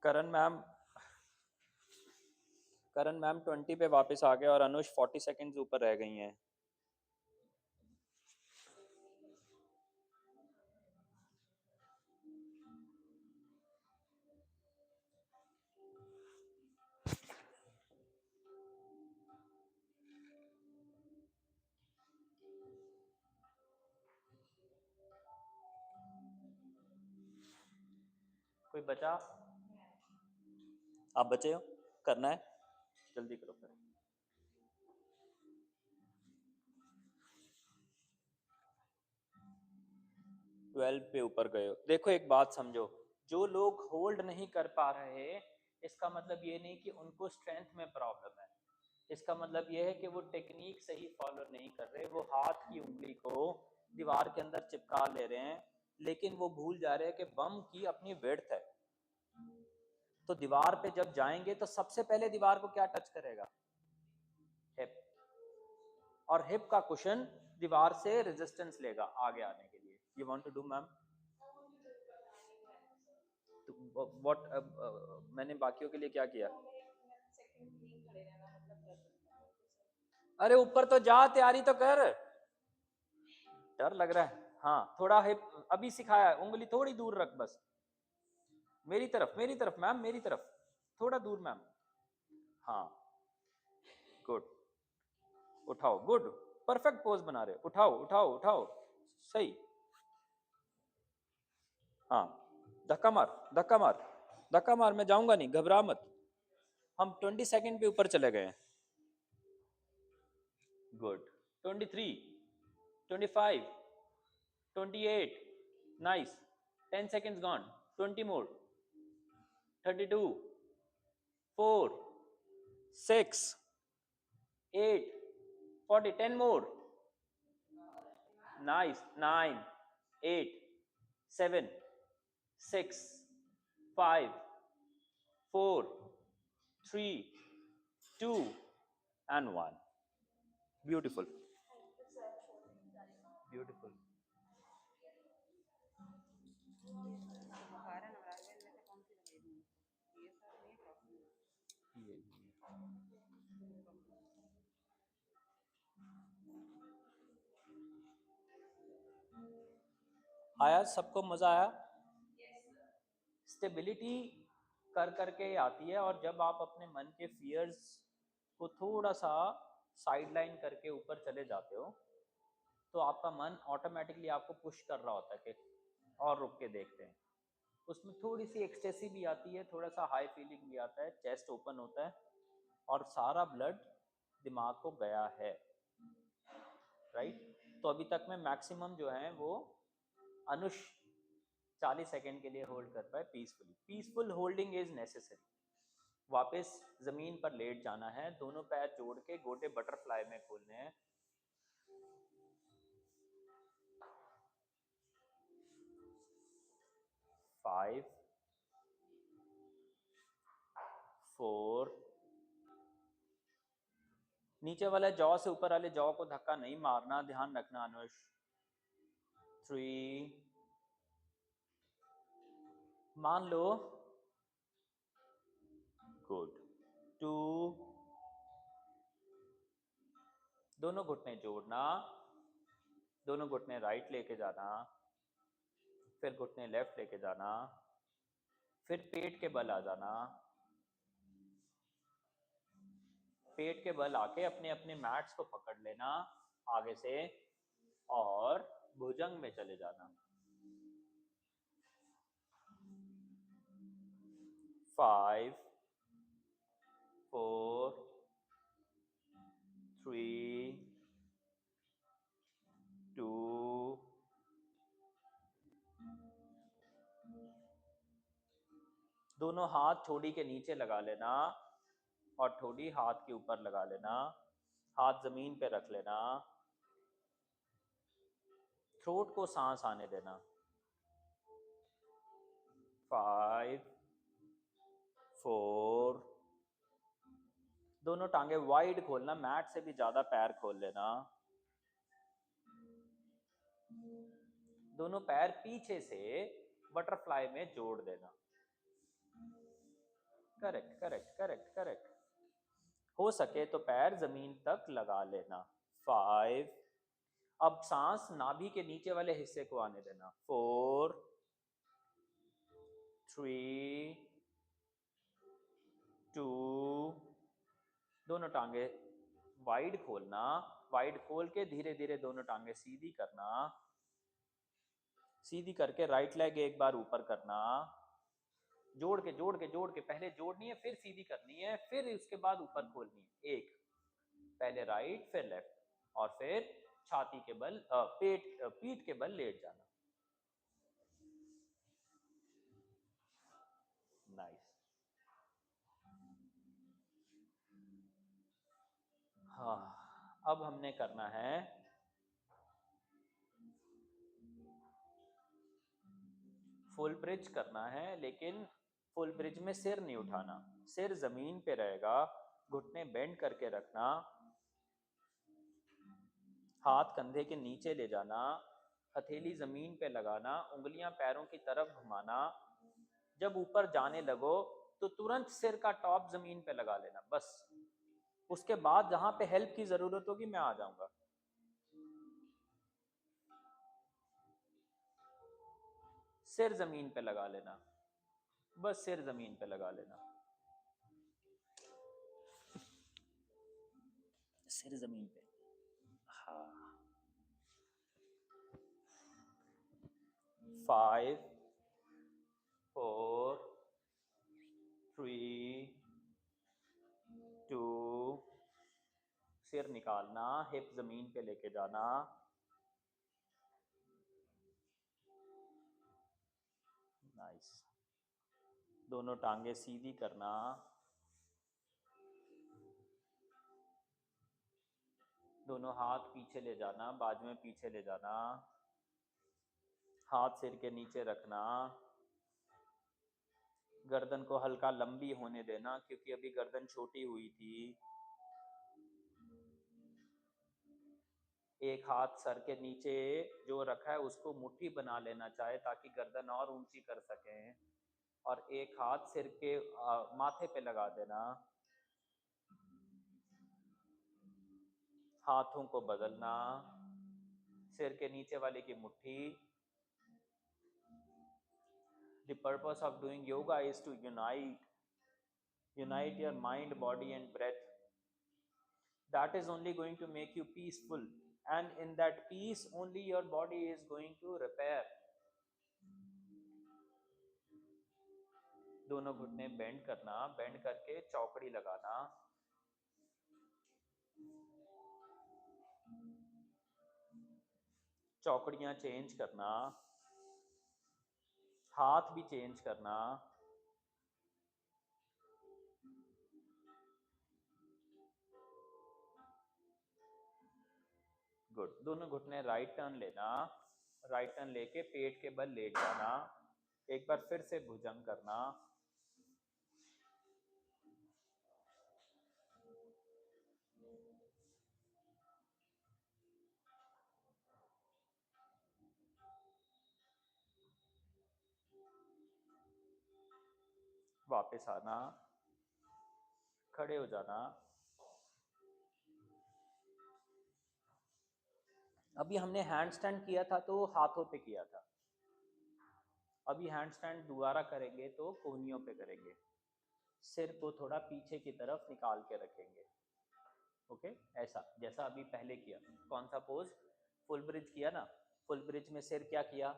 करण मैम 20 पे वापस आ गए और अनुष 40 सेकेंड्स ऊपर रह गई हैं। कोई बचा? आप बचे हो? करना है, जल्दी करो फिर। ट्वेल्व पे ऊपर गए हो। देखो एक बात समझो, जो लोग होल्ड नहीं कर पा रहे, इसका मतलब ये नहीं कि उनको स्ट्रेंथ में प्रॉब्लम है। इसका मतलब ये है कि वो टेक्निक सही फॉलो नहीं कर रहे। वो हाथ की उंगली को दीवार के अंदर चिपका ले रहे हैं, लेकिन वो भूल जा रहे हैं कि बम की अपनी विड्थ है। तो दीवार पे जब जाएंगे तो सबसे पहले दीवार को क्या टच करेगा? हिप। और हिप का कुशन दीवार से रेजिस्टेंस लेगा आगे आने के लिए। You want to do ma'am? What मैंने बाकियों के लिए क्या किया? अरे ऊपर तो जा, तैयारी तो कर। डर लग रहा है? हाँ थोड़ा हिप अभी सिखाया, उंगली थोड़ी दूर रख बस। मेरी तरफ मैम, मेरी तरफ थोड़ा दूर मैम। हाँ गुड। उठाओ, गुड, परफेक्ट पोज बना रहे हो। उठाओ उठाओ उठाओ, सही। हाँ धक्का मार, धक्का मार, धक्का मार, मैं जाऊंगा नहीं, घबरा मत। हम 20 सेकंड पे ऊपर चले गए हैं। Good. 23, 25, 28, nice. 10 seconds gone, 20 more, 32, 4, 6, 8, 40, 10 more, nice, 9, 8, 7, 6, 5, 4, 3, 2 and 1. Beautiful, beautiful. आया सबको? मजा आया? स्टेबिलिटी कर करके आती है, और जब आप अपने मन के फियर्स को थोड़ा सा साइडलाइन करके ऊपर चले जाते हो तो आपका मन ऑटोमेटिकली आपको पुश कर रहा होता है कि और रुक के देखते हैं। उसमें थोड़ी सी एक्सटेसी भी आती है, थोड़ा सा हाई फीलिंग भी आता है, चेस्ट ओपन होता है और सारा ब्लड दिमाग को गया है। राइट? तो अभी तक में मैक्सिमम जो है वो अनुष 40 सेकेंड के लिए होल्ड कर पाए peacefully. Peaceful holding is necessary. वापस जमीन पर लेट जाना है, दोनों पैर जोड़ के गोटे बटरफ्लाई में खोलने हैं। फाइव, 4, नीचे वाले जॉ से ऊपर वाले जॉ को धक्का नहीं मारना, ध्यान रखना अनुष। 3, मान लो, गुड। 2, दोनों घुटने जोड़ना, दोनों घुटने राइट लेके जाना, फिर घुटने लेफ्ट लेके जाना, फिर पेट के बल आ जाना, पेट के बल आके अपने अपने मैट्स को पकड़ लेना आगे से और भुजंग में चले जाना। 5, 4, 3, 2, दोनों हाथ ठोड़ी के नीचे लगा लेना और ठोड़ी हाथ के ऊपर लगा लेना, हाथ जमीन पे रख लेना, थ्रोट को सांस आने देना। 5, 4, दोनों टांगे वाइड खोलना, मैट से भी ज्यादा पैर खोल लेना, दोनों पैर पीछे से बटरफ्लाई में जोड़ देना। Correct correct correct correct. हो सके तो पैर जमीन तक लगा लेना। 5, अब सांस नाभि के नीचे वाले हिस्से को आने देना। 4, 3, 2, दोनों टांगे वाइड खोलना, वाइड खोल के धीरे धीरे दोनों टांगे सीधी करना, सीधी करके राइट लेग एक बार ऊपर करना, जोड़ के जोड़ के जोड़ के, पहले जोड़नी है फिर सीधी करनी है, फिर उसके बाद ऊपर खोलनी है। एक, पहले राइट फिर लेफ्ट, और फिर छाती के बल पीठ के बल लेट जाना। नाइस। हाँ, अब हमने करना है फुल ब्रिज करना है, लेकिन फुल ब्रिज में सिर नहीं उठाना, सिर जमीन पे रहेगा, घुटने बेंड करके रखना, हाथ कंधे के नीचे ले जाना, हथेली जमीन पे लगाना, उंगलियां पैरों की तरफ घुमाना। जब ऊपर जाने लगो तो तुरंत सिर का टॉप जमीन पे लगा लेना, बस। उसके बाद जहां पे हेल्प की जरूरत होगी मैं आ जाऊंगा। सिर जमीन पे लगा लेना, बस सिर जमीन पे लगा लेना, सिर जमीन पे। हाँ। 5, 4, 3, 2, सिर निकालना, हिप जमीन पे लेके जाना, नाइस। दोनों टांगे सीधी करना, दोनों हाथ पीछे ले जाना, बाजू में पीछे ले जाना, हाथ सिर के नीचे रखना, गर्दन को हल्का लंबी होने देना क्योंकि अभी गर्दन छोटी हुई थी। एक हाथ सर के नीचे जो रखा है उसको मुट्ठी बना लेना चाहे ताकि गर्दन और ऊंची कर सकें, और एक हाथ सिर के माथे पे लगा देना। हाथों को बदलना, सिर के नीचे वाले की मुट्ठी। The purpose of doing yoga is to unite your mind, body and breath. That is only going to make you peaceful, and in that peace only your body is going to repair. दोनों घुटने bend करना, bend करके चौकड़ी लगाना, चौकड़ियां change करना, हाथ भी change करना। गुड। दोनों घुटने राइट टर्न लेना, राइट टर्न लेके पेट के बल लेट जाना, एक बार फिर से भुजंग करना, वापस आना, खड़े हो जाना। अभी हमने हैंड स्टैंड किया था तो हाथों पे किया था, अभी हैंड स्टैंड दोबारा करेंगे तो कोहनियों पे करेंगे। सिर को थोड़ा पीछे की तरफ निकाल के रखेंगे। ओके, ऐसा जैसा अभी पहले किया। कौन सा पोज? फुल ब्रिज किया ना, फुल ब्रिज में सिर क्या किया?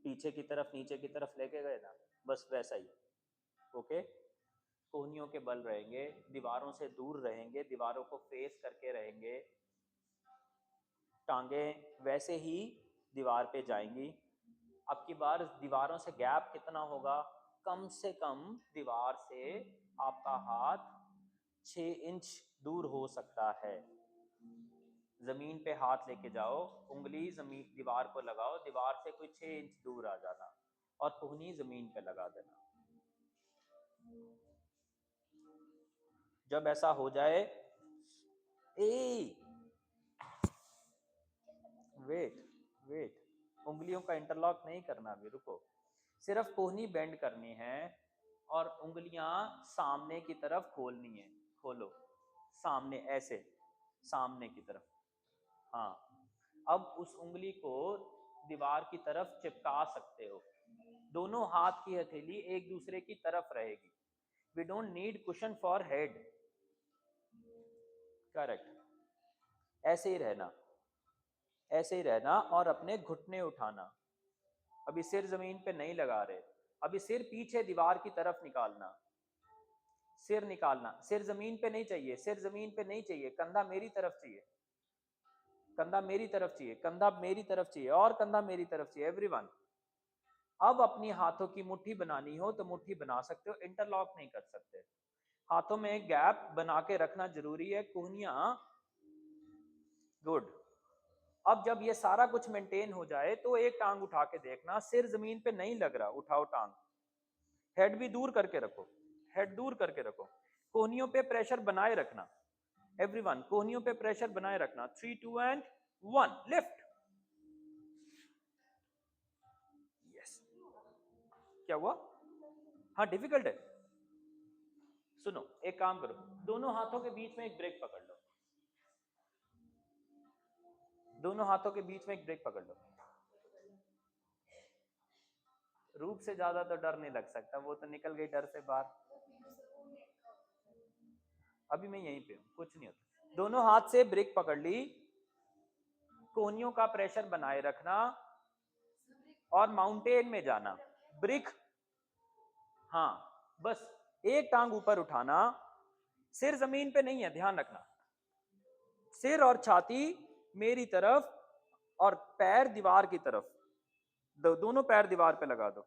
पीछे की तरफ, नीचे की तरफ लेके गए ना, बस वैसा ही। ओके, कोहनियों के बल रहेंगे, दीवारों से दूर रहेंगे, दीवारों को फेस करके रहेंगे, टांगे वैसे ही दीवार पे जाएंगी। अब की बार दीवारों से गैप कितना होगा? कम से कम दीवार से आपका हाथ 6 इंच दूर हो सकता है। जमीन पे हाथ लेके जाओ, उंगली जमीन दीवार को लगाओ, दीवार से कोई 6 इंच दूर आ जाना और कोहनी जमीन पे लगा देना। जब ऐसा हो जाए, ए वेट वेट, उंगलियों का इंटरलॉक नहीं करना अभी, रुको। सिर्फ कोहनी बेंड करनी है और उंगलियां सामने की तरफ खोलनी है। खोलो सामने, ऐसे सामने की तरफ। हाँ, अब उस उंगली को दीवार की तरफ चिपका सकते हो। दोनों हाथ की हथेली एक दूसरे की तरफ रहेगी। We don't need cushion for head. Correct, ऐसे ही रहना, ऐसे ही रहना और अपने घुटने उठाना। अभी सिर जमीन पे नहीं लगा रहे, अभी सिर पीछे दीवार की तरफ निकालना, सिर निकालना। सिर जमीन पे नहीं चाहिए, सिर जमीन पे नहीं चाहिए, कंधा मेरी तरफ चाहिए, कंधा मेरी तरफ चाहिए, कंधा मेरी तरफ चाहिए और कंधा मेरी तरफ चाहिए। एवरीवन, अब अपनी हाथों की मुट्ठी बनानी हो तो मुट्ठी बना सकते हो, इंटरलॉक नहीं कर सकते। हाथों में गैप बना के रखना जरूरी है, कोहनियां। गुड। अब जब ये सारा कुछ मेंटेन हो जाए तो एक टांग उठा के देखना, सिर जमीन पे नहीं लग रहा, उठाओ टांग। हेड भी दूर करके रखो, हेड दूर करके रखो, कोहनियों पे प्रेशर बनाए रखना। एवरीवन, कोहनियों पे प्रेशर बनाए रखना। 3 2 एंड 1, लिफ्ट। यस। क्या हुआ? हाँ, डिफिकल्ट है। सुनो, एक काम करो, दोनों हाथों के बीच में एक ब्रेक पकड़ लो, दोनों हाथों के बीच में एक ब्रेक पकड़ लो। रूप से ज्यादा तो डर नहीं लग सकता, वो तो निकल गई डर से बाहर। अभी मैं यहीं पे हूं, कुछ नहीं होता। दोनों हाथ से ब्रेक पकड़ ली, कोहनियों का प्रेशर बनाए रखना और माउंटेन में जाना। ब्रिक, हाँ, बस एक टांग ऊपर उठाना, सिर जमीन पे नहीं है, ध्यान रखना। सिर और छाती मेरी तरफ और पैर दीवार की तरफ, दोनों पैर दीवार पे लगा दो।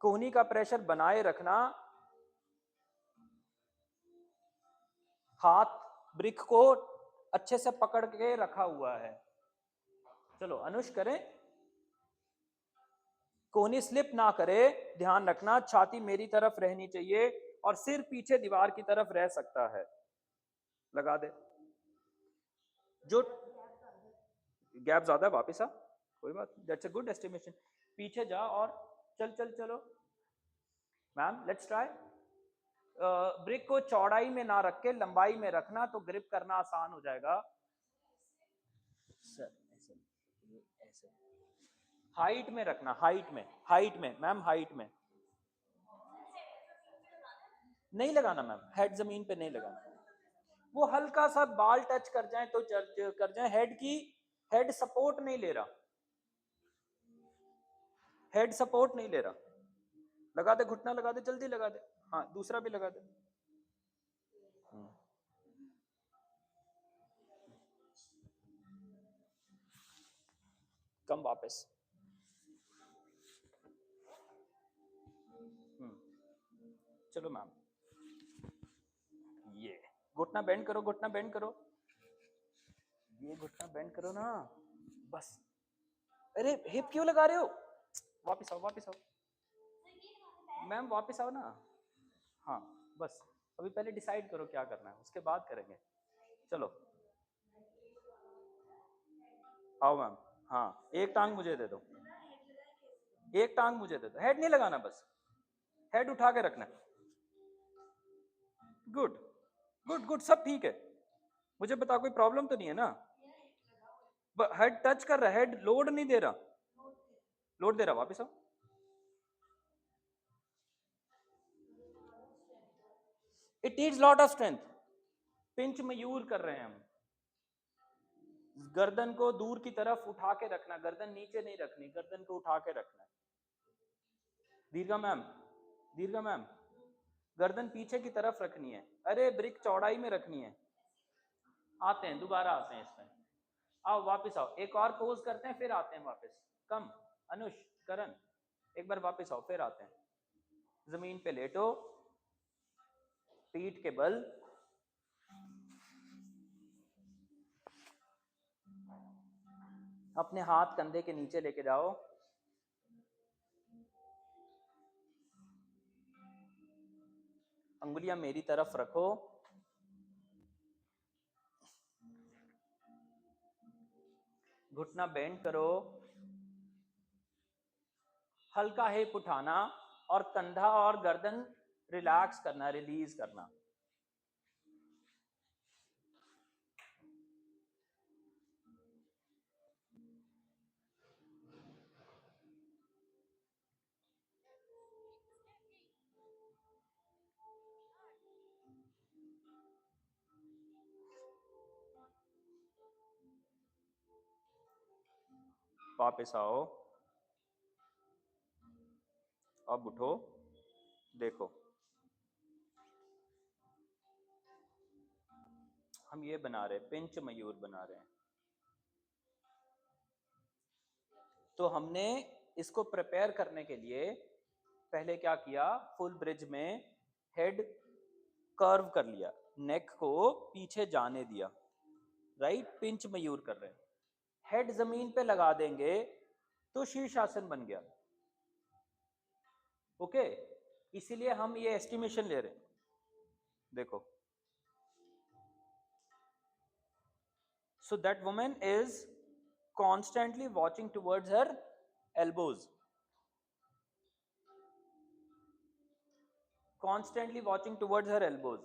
कोहनी का प्रेशर बनाए रखना, हाथ ब्रिक को अच्छे से पकड़ के रखा हुआ है। चलो अनुष करें, कोहनी स्लिप ना करे, ध्यान रखना। छाती मेरी तरफ रहनी चाहिए और सिर पीछे दीवार की तरफ रह सकता है। लगा दे। जो गैप ज्यादा है वापस आ, कोई बात, दैट्स अ गुड एस्टिमेशन। पीछे जा और चल चल चलो। Ma'am let's try. ब्रिक को चौड़ाई में ना रख के लंबाई में रखना तो ग्रिप करना आसान हो जाएगा। सर ऐसे, ऐसे हाइट में रखना, हाइट में, हाइट में मैम, हाइट में नहीं लगाना मैम, हेड जमीन पे नहीं लगाना। वो हल्का सा बाल टच कर जाए तो कर जाए, हेड की, हेड सपोर्ट नहीं ले रहा, हेड सपोर्ट नहीं ले रहा। लगा दे, घुटना लगा दे, जल्दी लगा दे। हाँ, दूसरा भी लगा दे। कम वापस। चलो मैम, ये घुटना बेंड करो, घुटना बेंड करो, ये घुटना बेंड करो ना, बस। अरे हिप क्यों लगा रहे हो? वापस आओ, वापस आओ मैम, वापस आओ ना। हाँ, बस अभी पहले डिसाइड करो क्या करना है, उसके बाद करेंगे। चलो आओ मैम। हाँ, एक टांग मुझे दे दो, एक टांग मुझे दे दो, हेड नहीं लगाना, बस हेड उठा के रखना। गुड गुड गुड, सब ठीक है। मुझे बता, कोई प्रॉब्लम तो नहीं है ना? हेड टच कर रहा है, हेड लोड नहीं दे रहा, लोड दे रहा, वापस आओ। It needs lot of strength. Pinch Mayur कर रहे हैं हम। गर्दन को दूर की तरफ उठा के रखना, गर्दन नीचे नहीं रखनी, गर्दन को उठा के रखना है। दीर्घा मैम, दीर्घा मैम, गर्दन पीछे की तरफ रखनी है। अरे ब्रिक चौड़ाई में रखनी है। आते हैं, दोबारा आते हैं इसमें। आओ वापस आओ, एक और पोज करते हैं, फिर आते हैं वापस। कम, अनुष, करण, एक बार वापस आओ, फिर आते हैं। जमीन पे लेटो, पीठ के बल, अपने हाथ कंधे के नीचे लेके जाओ, अंगुलियां मेरी तरफ रखो, घुटना बेंड करो, हल्का हिप उठाना और कंधा और गर्दन रिलैक्स करना, रिलीज करना। वापस आओ, अब उठो, देखो हम ये बना रहे हैं, पिंच मयूर बना रहे हैं। तो हमने इसको प्रिपेयर करने के लिए पहले क्या किया, फुल ब्रिज में हेड कर्व कर लिया, नेक को पीछे जाने दिया, राइट, पिंच मयूर कर रहे हैं। हेड जमीन पे लगा देंगे तो शीर्षासन बन गया। ओके, इसीलिए हम ये एस्टिमेशन ले रहे हैं। देखो, so that woman is constantly watching towards her elbows, constantly watching towards her elbows.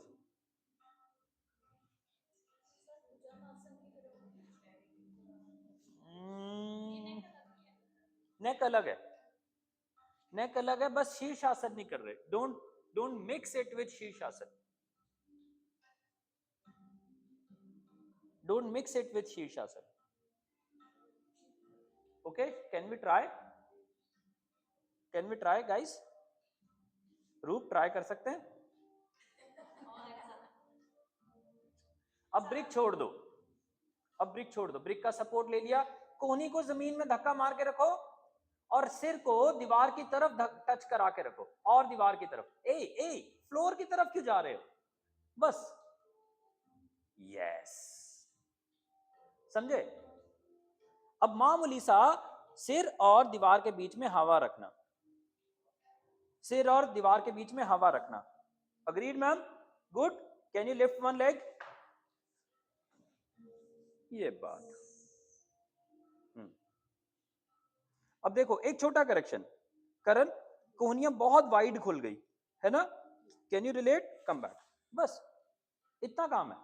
नेक अलग है, नेक अलग है, बस शीर्षासन नहीं कर रहे। Don't mix it with shirshasana, don't mix it with shirshasana. Okay, can we try, can we try guys? Roop ट्राई कर सकते हैं? अब ब्रिक छोड़ दो, अब ब्रिक छोड़ दो, ब्रिक का सपोर्ट ले लिया, कोहनी को जमीन में धक्का मार के रखो और सिर को दीवार की तरफ टच करा के रखो, और दीवार की तरफ। ए फ्लोर की तरफ क्यों जा रहे हो, बस, यस, समझे? अब मामूली सा सिर और दीवार के बीच में हवा रखना, सिर और दीवार के बीच में हवा रखना। Agreed ma'am? Good. Can you lift one leg? ये बात। अब देखो एक छोटा करेक्शन, करण, कोहनियां बहुत वाइड खुल गई है ना, can you relate? Come back, बस इतना काम है।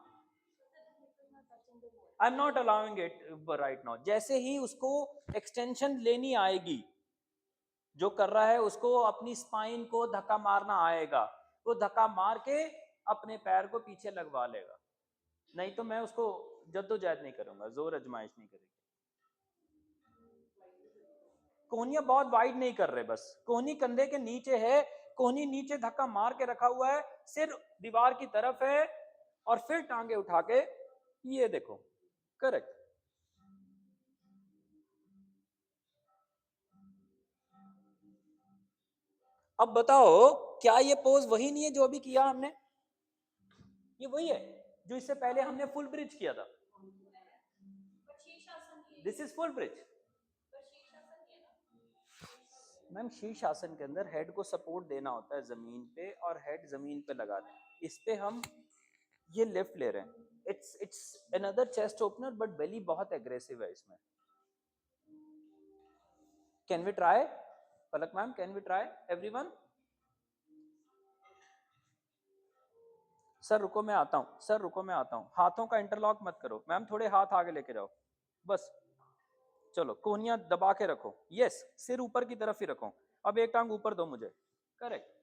I am not allowing it right now. जैसे ही उसको एक्सटेंशन लेनी आएगी, जो कर रहा है उसको अपनी स्पाइन को धक्का मारना आएगा, वो धक्का मार के अपने पैर को पीछे लगवा लेगा, नहीं तो मैं उसको जद्दोजहद नहीं करूंगा, जोर अजमाइश नहीं करेगी। कोहनियां बहुत वाइड नहीं कर रहे, बस कोहनी कंधे के नीचे है, कोहनी नीचे धक्का मार के रखा हुआ है, सिर दीवार की तरफ है, और फिर टांगे उठा के, ये देखो, करेक्ट। अब बताओ, क्या ये पोज वही नहीं है जो अभी किया हमने? ये वही है जो इससे पहले हमने फुल ब्रिज किया था। This is full bridge ma'am. शीर्षासन के अंदर हेड को सपोर्ट देना होता है जमीन पे, और हेड जमीन पे लगा दें, इस पे हम ये लिफ्ट ले रहे हैं। It's another chest opener, but belly बहुत एग्रेसिव है इसमें। Can we try? Palak ma'am, can we try everyone? Sir रुको मैं आता हूँ, सर रुको मैं आता हूँ। हाथों का इंटरलॉक मत करो मैम, थोड़े हाथ आगे लेके जाओ बस। चलो कोहनियां दबा के रखो, यस, सिर ऊपर की तरफ ही रखो। अब एक टांग ऊपर दो मुझे, करेक्ट।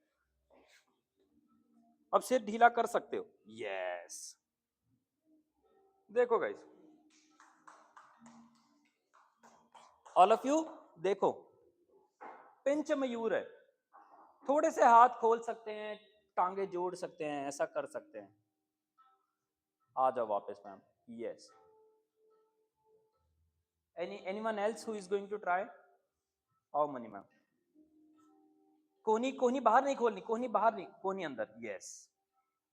अब सिर ढीला कर सकते हो, यस। देखो गाइस, ऑल ऑफ यू देखो, पिंच मयूर है। थोड़े से हाथ खोल सकते हैं, टांगे जोड़ सकते हैं, ऐसा कर सकते हैं। आ जाओ वापस ma'am, yes. Anyone else who is going to try? आओ मनी मैम। कोहनी कोहनी बाहर नहीं खोलनी, कोहनी बाहर नहीं, कोहनी अंदर, यस।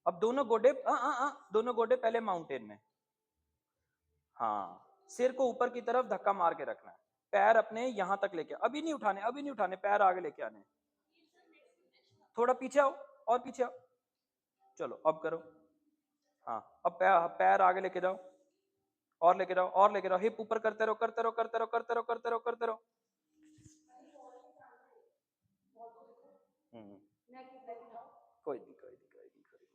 अब दोनों गोडे दोनों गोडे पहले माउंटेन में। हाँ, सिर को ऊपर की तरफ धक्का मार के रखना है, पैर अपने यहां तक लेके, अभी नहीं उठाने, अभी नहीं उठाने, पैर आगे लेके आने। थोड़ा पीछे आओ, और पीछे आओ। चलो अब करो। हाँ, अब पैर आगे लेके जाओ, और लेके जाओ, और लेके जाओ। हिप ऊपर करते रहो, करते रहो, करते रहो, करते रहो, करते रहो, करते रहो। कोई नहीं, कोई नहीं, कोई नहीं, कोई नहीं,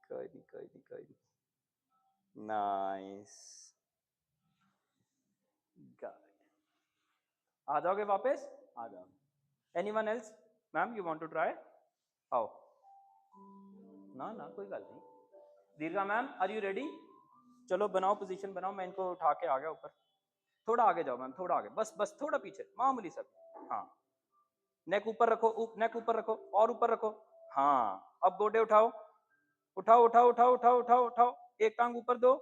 कोई नहीं, कोई नहीं, कोई नहीं। नाइस, आ जाओगे वापस? आ जाओ। Anyone else? Ma'am you want to try? आओ ना ना, कोई बात नहीं। दीर्घा मैम, आर यू रेडी? चलो बनाओ, पोजीशन बनाओ, मैं इनको उठा के आ गया ऊपर। थोड़ा आगे जाओ मैम, थोड़ा आगे, बस बस थोड़ा पीछे, मामूली सब। हाँ, नेक ऊपर रखो, नेक ऊपर रखो, और ऊपर रखो। हाँ, अब गोडे उठाओ, उठाओ, उठाओ, उठाओ, उठाओ, उठाओ, उठाओ। एक टांग ऊपर दो,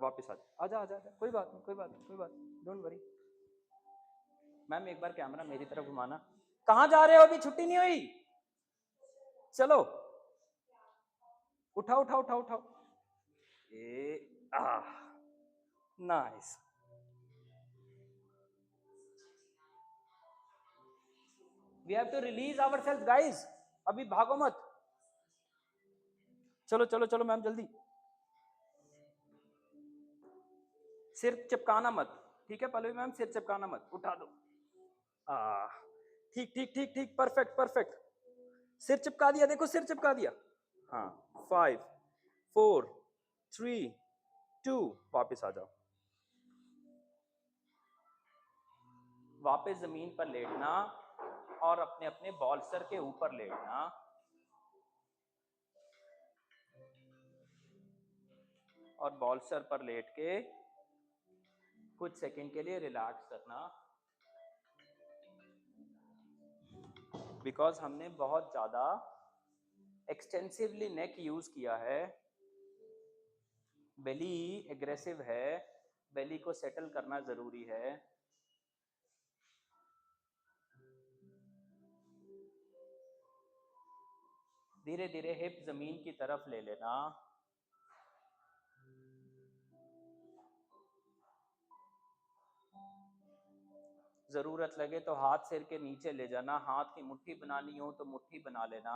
वापस आ जा, आजा, आजा, आजा, कोई बात नहीं, कोई बात नहीं, कोई बात नहीं, डोंट वरी। मैम एक बार कैमरा मेरी तरफ घुमाना। कहाँ जा रहे हो, अभी छुट्टी नहीं हुई? चलो उठाओ, उठाओ, उठाओ, उठाओ। Nice. We have to release ourselves guys, अभी भागो मत। चलो चलो चलो मैम, जल्दी। सिर चिपकाना मत, ठीक है पल्लवी मैम, सिर चिपकाना मत, उठा दो। ठीक ठीक ठीक ठीक, परफेक्ट परफेक्ट। सिर चिपका दिया, देखो सिर चिपका दिया। हाँ, 5 4 3 2, वापस आ जाओ। वापस जमीन पर लेटना, और अपने अपने बॉल्सर के ऊपर लेटना, और बॉल्सर पर लेट के कुछ सेकंड के लिए रिलैक्स करना। बिकॉज हमने बहुत ज्यादा एक्सटेंसिवली नेक यूज किया है, बेली एग्रेसिव है, बेली को सेटल करना जरूरी है। धीरे धीरे हिप जमीन की तरफ ले लेना। जरूरत लगे तो हाथ सिर के नीचे ले जाना, हाथ की मुट्ठी बनानी हो तो मुट्ठी बना लेना।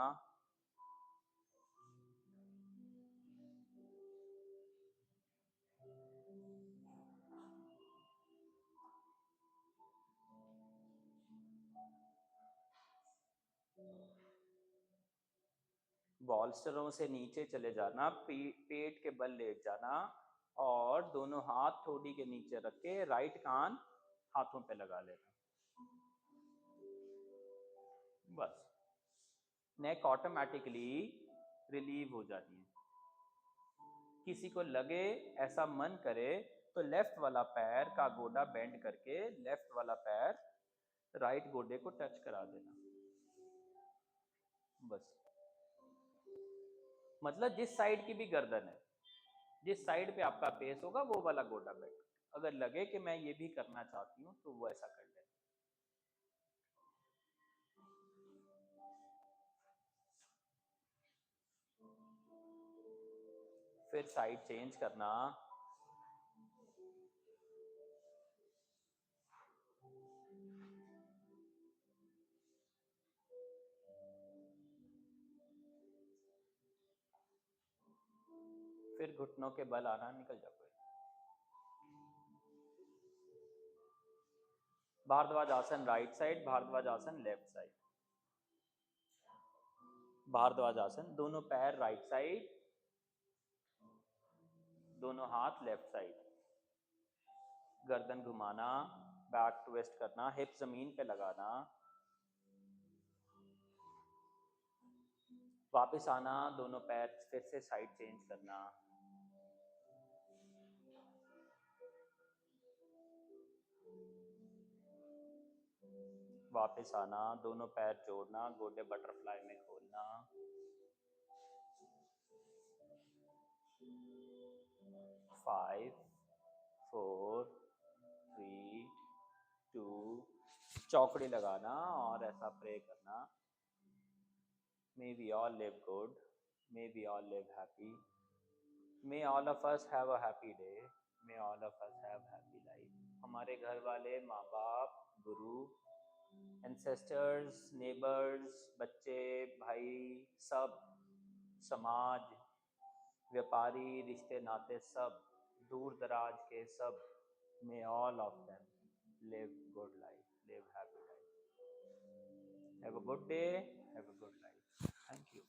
बॉल्स्टरों से नीचे चले जाना, पेट के बल लेट जाना, और दोनों हाथ ठोड़ी के नीचे रख के राइट कान हाथों पे लगा लेना। बस, नेक ऑटोमेटिकली रिलीव हो जाती है। किसी को लगे, ऐसा मन करे, तो लेफ्ट वाला पैर का गोडा बेंड करके लेफ्ट वाला पैर राइट गोडे को टच करा देना। बस, मतलब जिस साइड की भी गर्दन है, जिस साइड पे आपका फेस होगा वो वाला गोडा बेंड। अगर लगे कि मैं ये भी करना चाहती हूँ तो वो ऐसा कर ले। फिर साइड चेंज करना। फिर घुटनों के बल आना, निकल जाओ। भारद्वाज आसन राइट साइड, भारद्वाज आसन लेफ्ट साइड। भारद्वाज आसन, दोनों पैर राइट साइड, दोनों हाथ लेफ्ट साइड। गर्दन घुमाना, बैक ट्विस्ट करना, हिप जमीन पे लगाना, वापस आना, दोनों पैर फिर से साइड चेंज करना। वापस आना, दोनों पैर जोड़ना, गोडे बटरफ्लाई में खोलना। फाइव, फोर, थ्री, टू, चौकड़ी लगाना और ऐसा प्रे करना। May we all live good. May we all live happy. May all of us have a happy day. May all of us have happy life. हमारे घर वाले, माँ बाप, गुरु, एंसेस्टर्स, नेबर्स, बच्चे, भाई, सब, समाज, व्यापारी, रिश्ते नाते, सब, दूर दराज के सब, may all of them live good life, live happy life. Have a good day, have a good life. Thank you.